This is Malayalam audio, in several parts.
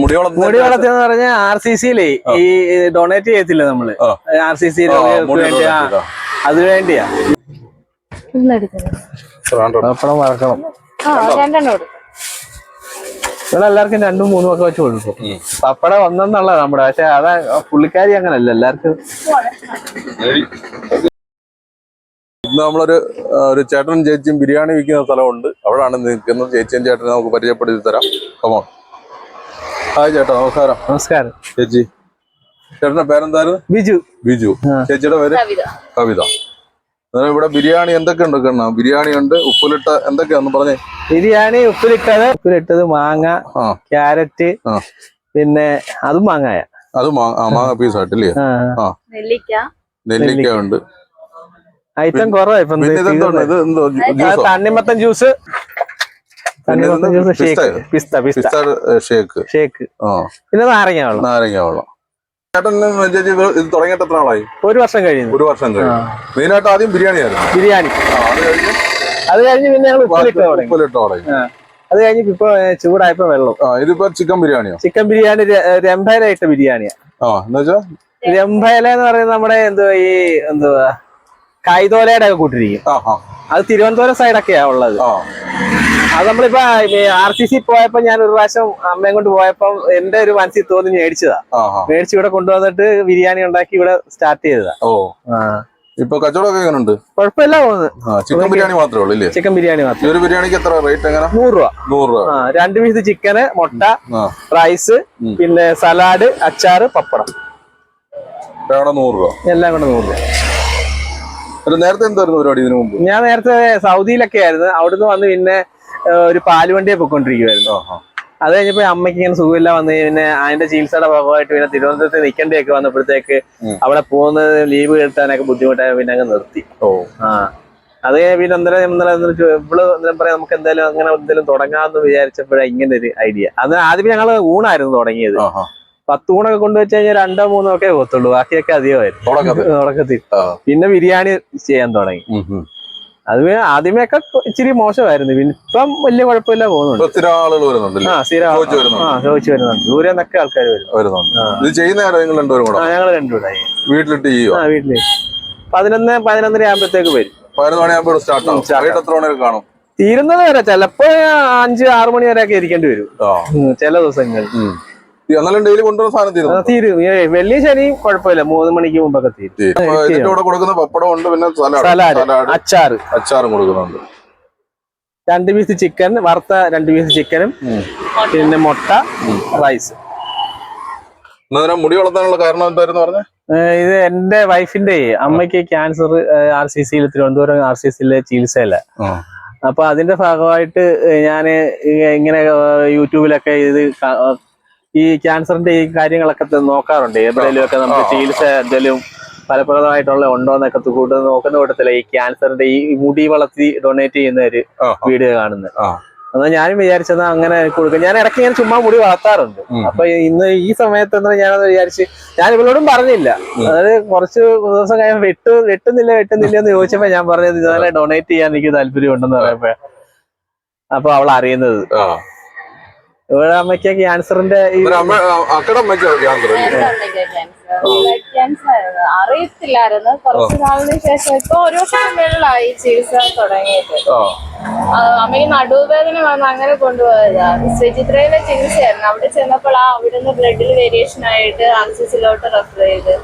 മുടി വളർത്തിയെന്ന് പറഞ്ഞാൽ RCC-ലെ ഈ ഡൊണേറ്റ് ചെയ്യത്തില്ല നമ്മള് RCC അതിനു വേണ്ടിയാ. പപ്പടം വറക്കണം. ഇവിടെ എല്ലാവർക്കും 2 3 ഒക്കെ വെച്ച് കൊടുക്കും. പപ്പടം ഒന്നെന്നുള്ള നമ്മുടെ, പക്ഷെ അതാ പുള്ളിക്കാരി അങ്ങനല്ല, എല്ലാവർക്കും. ഇന്ന് നമ്മളൊരു ചേട്ടനും ചേച്ചിയും ബിരിയാണി വിൽക്കുന്ന സ്ഥലമുണ്ട്. അവിടെയാണ് നിൽക്കുന്നത്. ചേച്ചിയും ചേട്ടനെ നമുക്ക് പരിചയപ്പെടുത്തി തരാം. കമോ. ഹായ് ചേട്ടാ, നമസ്കാരം. നമസ്കാരം. ചേച്ചി, ചേട്ടന്റെ പേരെന്തായിരുന്നു? ബിജു. ബിജു. ചേച്ചിയുടെ പേര്? കവിത. ഇവിടെ ബിരിയാണി എന്തൊക്കെ ഉണ്ട്? ബിരിയാണി ഉണ്ട്, ഉപ്പിലിട്ട എന്തൊക്കെയാന്ന് പറഞ്ഞേ. ബിരിയാണി ഉപ്പിലിട്ടത് മാങ്ങ, ക്യാരറ്റ്, പിന്നെ അതും മാങ്ങായ, അത് മാങ്ങ പീസായിട്ടില്ലേ? നെല്ലിക്ക ഉണ്ട്. ഐറ്റം കുറവായി. തണ്ണിമത്തൻ ജ്യൂസ്, പിസ്ത ഷേക്ക്, പിന്നെ നാരങ്ങ വെള്ളം. ചേട്ടൻ ചേച്ചി ഇത് തുടങ്ങിയിട്ട് എത്ര നാളായി? 1 വർഷം കഴിഞ്ഞു. 1 വർഷം കഴിഞ്ഞു. മെയിനായിട്ട് ആദ്യം ബിരിയാണി. അത് കഴിഞ്ഞ് പിന്നെ ഞങ്ങൾ ഉപ്പിലിട്ട് തുടങ്ങി. അത് കഴിഞ്ഞ് ഇപ്പൊ ചൂടായപ്പോ വെള്ളം. ഇതിപ്പോ ചിക്കൻ ബിരിയാണിയോ? ചിക്കൻ ബിരിയാണി രംഭയില ഇട്ട ബിരിയാണിയാ. രംഭയില എന്ന് പറയുന്നത് നമ്മുടെ എന്തുവാ കായ്തോലയുടെ ഒക്കെ കൂട്ടിരിക്കും. അത് തിരുവനന്തപുരം സൈഡൊക്കെയാ ഉള്ളത്. അത് നമ്മളിപ്പോ RCC പോയപ്പോ ഞാൻ ഒരു പ്രാവശ്യം അമ്മയും കൊണ്ട് പോയപ്പോ എന്റെ ഒരു മനസ്സിൽ തോന്നി മേടിച്ചതാ. മേടിച്ച് ഇവിടെ കൊണ്ടുവന്നിട്ട് ബിരിയാണി ഉണ്ടാക്കി ഇവിടെ സ്റ്റാർട്ട് ചെയ്തതാ. ഇപ്പൊ കച്ചവടമൊക്കെ എങ്ങനെയുണ്ട്? കുഴപ്പമില്ല പോകുന്നത്. ചിക്കൻ ബിരിയാണി മാത്രമേ ഉള്ളൂ അല്ലേ? ചിക്കൻ ബിരിയാണി മാത്രം. ഒരു ബിരിയാണിക്ക് എത്ര റേറ്റ്? എങ്ങനെ? 100 രൂപ. 2 പീസ് ചിക്കന്, മുട്ട, റൈസ്, പിന്നെ സലാഡ്, അച്ചാറ്, പപ്പടം, 100 രൂപ. എല്ലാം കൂടെ 100 രൂപ. നേരത്തെ എന്തായിരുന്നു പരിപാടി ഇതിനു മുമ്പ്? ഞാൻ നേരത്തെ സൗദിയിലൊക്കെ ആയിരുന്നു. അവിടുന്ന് വന്ന് പിന്നെ ഒരു പാലുവണ്ടിയെ പൊയ്ക്കൊണ്ടിരിക്കുവായിരുന്നു. അത് കഴിഞ്ഞപ്പോ അമ്മയ്ക്ക് ഇങ്ങനെ സുഖമില്ല വന്ന് പിന്നെ അതിന്റെ ചികിത്സയുടെ ഭാഗമായിട്ട് പിന്നെ തിരുവനന്തപുരത്ത് നിൽക്കേണ്ടിയൊക്കെ വന്നപ്പോഴത്തേക്ക് അവിടെ പോകുന്നത് ലീവ് കിട്ടാനൊക്കെ ബുദ്ധിമുട്ടായ പിന്നെ അങ്ങ് നിർത്തി. അത് പിന്നെ ഇവള് പറയാം നമുക്ക് എന്തായാലും അങ്ങനെ എന്തെങ്കിലും തുടങ്ങാമെന്ന് വിചാരിച്ചപ്പോഴാണ് ഇങ്ങനെ ഒരു ഐഡിയ. അത് ആദ്യം ഞങ്ങള് ഊണായിരുന്നു തുടങ്ങിയത്. 10 ഊണൊക്കെ കൊണ്ടുവച്ച് കഴിഞ്ഞാൽ 2 3 ഒക്കെ പോകത്തുള്ളൂ, ബാക്കിയൊക്കെ അധികമായിരുന്നു തുടക്കത്തിൽ. പിന്നെ ബിരിയാണി ചെയ്യാൻ തുടങ്ങി. അത് ആദ്യമൊക്കെ ഇച്ചിരി മോശമായിരുന്നു. പിന്നെ ഇപ്പം വലിയ കുഴപ്പമില്ല പോകുന്നുണ്ട്. ചോദിച്ചു വരുന്നുണ്ട്. ദൂരെ നിന്നൊക്കെ ആൾക്കാർ വരുന്നുണ്ട്. ഞങ്ങൾ 2 കൂടെ വീട്ടിലിട്ട് വീട്ടില് 11 ആകുമ്പോഴത്തേക്ക് വരും. 11 മണിയാകുമ്പോൾ കാണും. തീരുന്നത് വരെ ചിലപ്പോ 5 6 മണി വരെ ഒക്കെ ഇരിക്കേണ്ടി വരും ചില ദിവസങ്ങളിൽ. ഡെയിലി കൊണ്ടുവരുന്ന സാധനം തീരും. വെള്ളി ശനി കുഴപ്പമില്ല, 3 മണിക്ക് മുമ്പൊക്കെ തീരും. കൊടുക്കുന്ന പപ്പടം ഉണ്ട്, പിന്നെ അച്ചാറും കൊടുക്കുന്നുണ്ട്. 2 പീസ് ചിക്കൻ, വറുത്ത 2 പീസ് ചിക്കനും, പിന്നെ മുട്ട, റൈസ്. മുടി വളർത്താനുള്ള കാരണം എന്തായിരുന്നു പറഞ്ഞത്? ഇത് എന്റെ വൈഫിന്റെ അമ്മയ്ക്ക് ക്യാൻസർ RCC-യിൽ തിരുവനന്തപുരം RCC-യിലെ ചികിത്സയില്ല. അപ്പൊ അതിന്റെ ഭാഗമായിട്ട് ഞാന് ഇങ്ങനെ യൂട്യൂബിലൊക്കെ ഈ ക്യാൻസറിന്റെ ഈ കാര്യങ്ങളൊക്കെ നോക്കാറുണ്ട്. എവിടെയെങ്കിലും ഒക്കെ നമുക്ക് ചികിത്സ എന്തെങ്കിലും ഫലപ്രദമായിട്ടുള്ള ഉണ്ടോന്നൊക്കെ നോക്കുന്ന കൂട്ടത്തില്ല ഈ ക്യാൻസറിന്റെ ഈ മുടി വളർത്തി ഡൊണേറ്റ് ചെയ്യുന്ന ഒരു വീഡിയോ കാണുന്നത്. എന്നാൽ ഞാനും വിചാരിച്ചത് അങ്ങനെ കൊടുക്കും. ഞാൻ ഇടയ്ക്ക് ഇങ്ങനെ ചുമ്മാ മുടി വളർത്താറുണ്ട്. അപ്പൊ ഇന്ന് ഈ സമയത്ത് ഞാനത് വിചാരിച്ച് ഞാൻ ഇവളോടും പറഞ്ഞില്ല. അതായത് കുറച്ച് ദിവസം കഴിയുമ്പോൾ വെട്ടുന്നില്ല എന്ന് ചോദിച്ചപ്പോ ഞാൻ പറഞ്ഞത് ഇതുപോലെ ഡൊണേറ്റ് ചെയ്യാൻ എനിക്ക് താല്പര്യം ഉണ്ടെന്ന് പറയുമ്പോ അപ്പൊ അവൾ അറിയുന്നത്. ഇവിടെ അമ്മയ്ക്ക് ക്യാൻസറിന്റെ അറിയത്തില്ലായിരുന്നു. കുറച്ച് നാളിന് ശേഷം ഇപ്പൊ 1 വർഷത്തിന് മേളിലായി ചികിത്സ തുടങ്ങിയിട്ട്. അമ്മയ്ക്ക് നടുവേദന വന്ന് അങ്ങനെ കൊണ്ടുപോയതാ. ശ്രീചിത്രയിലെ ചികിത്സയായിരുന്നു. അവിടെ ചെന്നപ്പോൾ അവിടുന്ന് ബ്ലഡിൽ വേരിയേഷൻ ആയിട്ട് RCC-ലോട്ട് റെഫർ ചെയ്ത്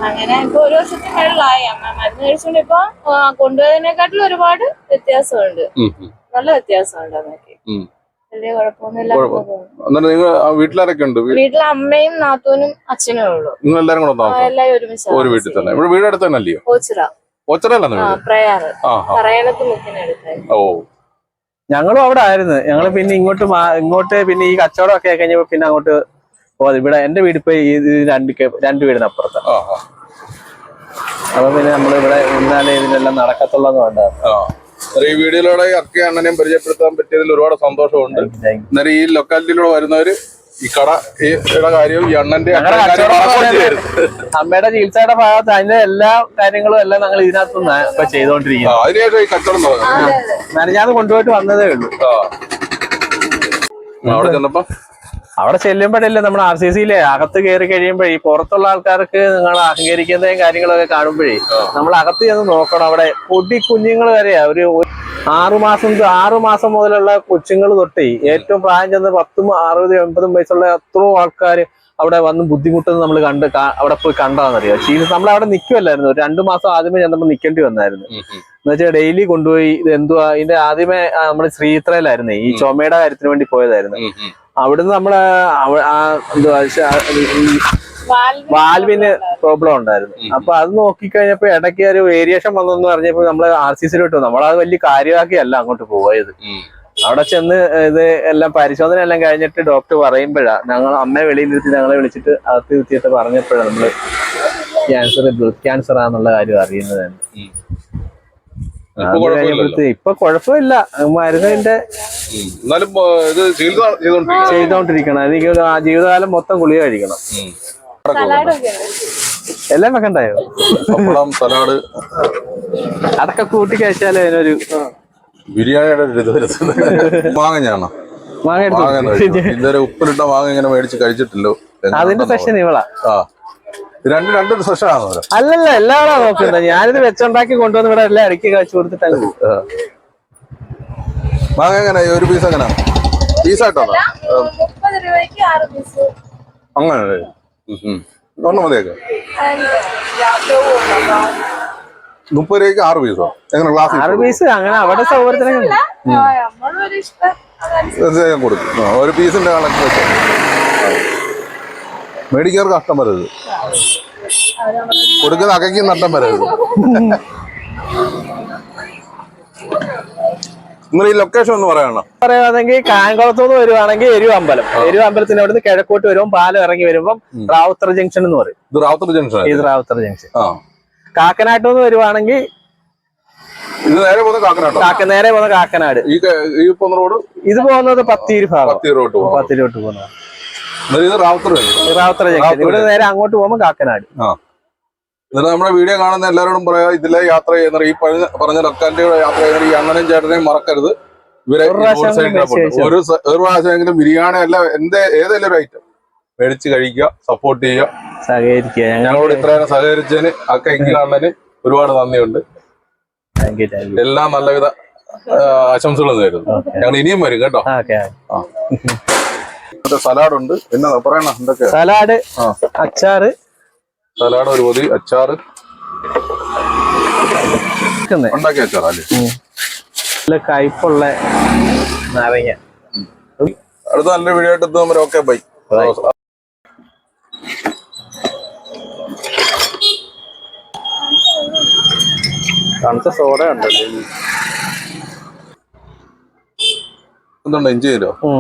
അങ്ങനെ ഇപ്പൊ 1 വർഷത്തിന് മേളിലായി. അമ്മ മരുന്ന് കഴിച്ചുകൊണ്ട് ഇപ്പൊ കൊണ്ടുപോയതിനെക്കാട്ടിലും ഒരുപാട് വ്യത്യാസമുണ്ട്. നല്ല വ്യത്യാസമുണ്ട് അമ്മയ്ക്ക്. വലിയ കുഴപ്പമൊന്നുമില്ല. വീട്ടിലാരൊക്കെ ഉണ്ട്? വീട്ടിൽ അമ്മയും നാത്തൂനും അച്ഛനും ഉള്ളു. എല്ലാവരും എല്ലാവരും ഒരുമിച്ച് ഒരു വീട്ടിൽ തന്നെ. വീട് അടുത്ത് തന്നെ അല്ലയോ? പ്രയാണത്ത് മുക്കിനടുത്തായി. ഞങ്ങളും അവിടെ ആയിരുന്നു. ഞങ്ങള് പിന്നെ ഇങ്ങോട്ട് പിന്നെ ഈ കച്ചവടം ഒക്കെ കഴിഞ്ഞപ്പോ പിന്നെ അങ്ങോട്ട് പോകാതെ ഇവിടെ എന്റെ വീട് ഇപ്പൊ ഈ 2 വീടിനപ്പുറത്താണ്. അപ്പൊ പിന്നെ നമ്മളിവിടെ ഇന്നാലേ ഇതിനെല്ലാം നടക്കത്തുള്ളതെന്ന് വേണ്ട. ഈ വീഡിയോയിലൂടെ അർക്കി അണ്ണനെയും പരിചയപ്പെടുത്താൻ പറ്റിയതിൽ ഒരുപാട് സന്തോഷമുണ്ട്. അന്നേരം ഈ ലൊക്കാലിറ്റിയിലൂടെ വരുന്നവര് ഈ കടയുടെ കാര്യവും ഈ അണ്ണന്റെ അമ്മയുടെ ചികിത്സയുടെ ഭാഗത്ത് അതിന്റെ എല്ലാ കാര്യങ്ങളും എല്ലാം ഞങ്ങൾ ഇതിനകത്തുനിന്ന് ഇപ്പൊ ചെയ്തോണ്ടിരിക്കുന്നത്. അതിനുശേഷം ഈ കച്ചവടം ഞാൻ കൊണ്ടുപോയിട്ട് വന്നതേ ഉള്ളൂ. അവിടെ ചെന്നപ്പോ അവിടെ ചെല്ലുമ്പോഴല്ലേ നമ്മുടെ RCCയിലെ അകത്ത് കയറി കഴിയുമ്പോഴേ ഈ പുറത്തുള്ള ആൾക്കാർക്ക് നിങ്ങൾ അഹങ്കരിക്കുന്നതും കാര്യങ്ങളൊക്കെ കാണുമ്പോഴേ നമ്മൾ അകത്ത് ചെന്ന് നോക്കണം. അവിടെ പൊടി കുഞ്ഞുങ്ങൾ വരെയാ ഒരു 6 മാസം മുതലുള്ള കൊച്ചുങ്ങൾ തൊട്ടേ ഏറ്റവും പ്രായം ചെന്ന് 10, 60, 80 വയസ്സുള്ള എത്രയോ ആൾക്കാർ അവിടെ വന്ന് ബുദ്ധിമുട്ടുന്നത് നമ്മൾ അവിടെ പോയി കണ്ടാന്നറിയാം. നമ്മൾ അവിടെ നിൽക്കുമല്ലായിരുന്നു. ഒരു 2 മാസം ആദ്യമേ നമ്മൾ നിൽക്കേണ്ടി വന്നായിരുന്നു. എന്ന് വെച്ചാൽ ഡെയിലി കൊണ്ടുപോയി ഇത് എന്തുവാ ഇതിന്റെ ആദ്യമേ നമ്മൾ ശ്രീത്രയിലായിരുന്നേ ഈ ചുമയുടെ കാര്യത്തിന് വേണ്ടി പോയതായിരുന്നു. അവിടുന്ന് നമ്മള് എന്തുവാ വാൽവിന് പ്രോബ്ലം ഉണ്ടായിരുന്നു. അപ്പൊ അത് നോക്കിക്കഴിഞ്ഞപ്പോ ഇടയ്ക്ക് ഒരു വേരിയേഷൻ വന്നെന്ന് പറഞ്ഞപ്പോ നമ്മള് RCCയിലോട്ട് വന്നു. നമ്മളത് വലിയ കാര്യമാക്കിയല്ല അങ്ങോട്ട് പോയത്. അവിടെ ചെന്ന് ഇത് എല്ലാം പരിശോധന എല്ലാം കഴിഞ്ഞിട്ട് ഡോക്ടർ പറയുമ്പോഴാ ഞങ്ങൾ അമ്മയെ വെളിയിൽ നിർത്തി ഞങ്ങളെ വിളിച്ചിട്ട് അകത്ത് നിർത്തിയിട്ട് പറഞ്ഞപ്പോഴാണ് നമ്മള് ബ്ലഡ് ക്യാൻസർ ആണെന്നുള്ള കാര്യം അറിയുന്നത് തന്നെ. ഇപ്പൊ കുഴപ്പമില്ല. മരുന്നിന്റെ ചെയ്തോണ്ടിരിക്കണം. എനിക്ക് ജീവിതകാലം മൊത്തം ഗുളിക കഴിക്കണം. എല്ലാം വെക്കണ്ടായോ? സലാഡ് അതൊക്കെ കൂട്ടി കഴിച്ചാലേ അതിനൊരു ബിരിയാണിയുടെ മാങ്ങ ഇതുവരെ ഉപ്പിലിട്ട മാങ്ങ ഇങ്ങനെ മേടിച്ച് കഴിച്ചിട്ടില്ലോ. അതിന്റെ സെഷൻ ഇവളാ. രണ്ടും സെഷനാണോ? അല്ലല്ല, എല്ലാവരും നോക്കുന്നത്. ഞാനിത് വെച്ചുണ്ടാക്കി കൊണ്ടുവന്ന് ഇവിടെ എല്ലാം ഇടയ്ക്ക് കഴിച്ചു കൊടുത്തിട്ട് മാങ്ങ എങ്ങനെ ഒരു പീസ് എങ്ങനെ പീസായിട്ടോ? 30 രൂപയ്ക്ക് 6 പീസ്. അങ്ങനെ ഒന്നും മതിയൊക്കെ 30 രൂപയ്ക്ക് 6 പീസോ? എങ്ങനെ ക്ലാസ് 6 പീസ് അങ്ങനെ അവിടെ സൗകര്യത്തിന് കൊടുക്കും. ഒരു പീസിന്റെ കണക്ക് വെച്ചോ. മേടിക്കാർക്ക് നഷ്ടം വരരുത്, കൊടുക്കുന്ന അകയ്ക്ക് നഷ്ടം വരരുത്. നിങ്ങൾ ഈ ലൊക്കേഷൻ ഒന്ന് പറയണം. പറയുകയാണെങ്കിൽ കായംകുളത്തുനിന്ന് വരുവാണെങ്കിൽ എരുവ് അമ്പലത്തിന് അവിടുന്ന് കിഴക്കോട്ട് വരുമ്പോൾ പാലം ഇറങ്ങി വരുമ്പോൾ റാവുത്തർ ജംഗ്ഷൻ എന്ന് പറയും. ഇത് റാവുത്തർ ജംഗ്ഷൻ. ഇത് റാവുത്തർ ജംഗ്ഷൻ. കാക്കനാട്ടിൽ നിന്ന് വരുവാണെങ്കിൽ ഇത് നേരെ പോകുന്ന കാക്കനാട്. നേരെ പോകുന്ന കാക്കനാട്. ഈ പോകുന്ന റോഡ് ഇത് പോകുന്നത് പത്തീര് ഭാഗം. പത്തിയിലോട്ട് പോകുന്നത് റാവുത്തർ ജംഗ്ഷൻ. ഇവിടെ നേരെ അങ്ങോട്ട് പോകുമ്പോൾ കാക്കനാട്. എന്നിട്ട് നമ്മുടെ വീഡിയോ കാണുന്ന എല്ലാവരോടും പറയാ, ഇതിലെ യാത്ര ചെയ്യുന്ന ഈ പറഞ്ഞ ലൊക്കാലിറ്റിയുടെ യാത്ര ചെയ്യുന്ന ഈ അണ്ണനും ചേട്ടനെയും മറക്കരുത്. ഇവരെ ഒരു പ്രാവശ്യമെങ്കിലും ബിരിയാണി അല്ല ഏതെങ്കിലും ഒരു ഐറ്റം മേടിച്ച് കഴിക്കുക, സപ്പോർട്ട് ചെയ്യുക, സഹകരിക്കുക. ഞങ്ങളോട് ഇത്രയും സഹകരിച്ചതിന് അക്കൈക്ക് അണ്ണന് ഒരുപാട് നന്ദിയുണ്ട്. എല്ലാം നല്ലവിധ ആശംസകൾ നേരുന്നു. ഞങ്ങൾ ഇനിയും വരും കേട്ടോ. സലാഡുണ്ട്. പിന്നെ പറയണ എന്തൊക്കെ? സലാഡ്, അച്ചാറ്. സലാഡ് ഒരു പൊതി, അച്ചാറ് ഉണ്ടാക്കിയ അച്ചാറല്ലേ? കയ്പുള്ള നാരങ്ങ. അടുത്ത നല്ലൊരു വീഡിയോ ആയിട്ട് എത്തുമ്പോൾ ഓക്കെ ബൈ. തണുത്ത സോഡ ഉണ്ടല്ലോ. എന്തുണ്ടോ ഇഞ്ചി തരുമോ?